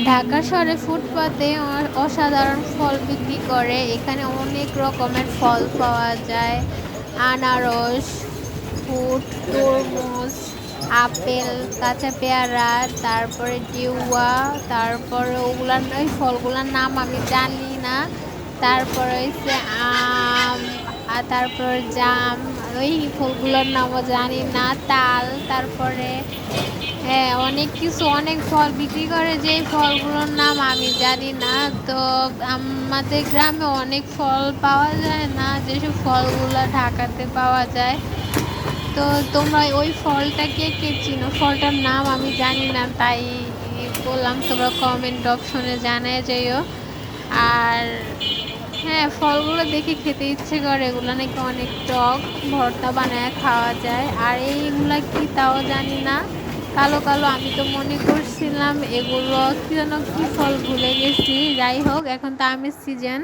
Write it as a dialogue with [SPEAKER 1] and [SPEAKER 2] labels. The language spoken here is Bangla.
[SPEAKER 1] ঢাকা শহরে ফুটপাতে অসাধারণ ফল বিক্রি করে। এখানে অনেক রকমের ফল পাওয়া যায়। আনারস, ফুট, তরমুজ, আপেল, কাঁচা পেয়ারা, তারপরে ডিউয়া, তারপরে ওগুলার ওই ফলগুলার নাম আমি জানি না। তারপরে হচ্ছে আম, আর তারপরে জাম, ওই ফলগুলোর নামও জানি না। তাল, তারপরে হ্যাঁ, অনেক কিছু অনেক ফল বিক্রি করে যেই ফলগুলোর নাম আমি জানি না। তো আমাদের গ্রামে অনেক ফল পাওয়া যায় না, যেসব ফলগুলো ঢাকাতে পাওয়া যায়। তো তোমরা ওই ফলটা কে কে চিনো? ফলটার নাম আমি জানি না, তাই বললাম তোমরা কমেন্ট অপশনে জানায় যেও। আর হ্যাঁ, ফলগুলো দেখে খেতে ইচ্ছে করে। এগুলো নাকি অনেক টক, ভর্তা বানায় খাওয়া যায়। আর এইগুলা কি তাও জানি না, কালো কালো। আমি তো মনে করছিলাম এগুলো কি যেন, কি ফল ভুলে গেছি। যাই হোক, এখন তো আমের সিজন।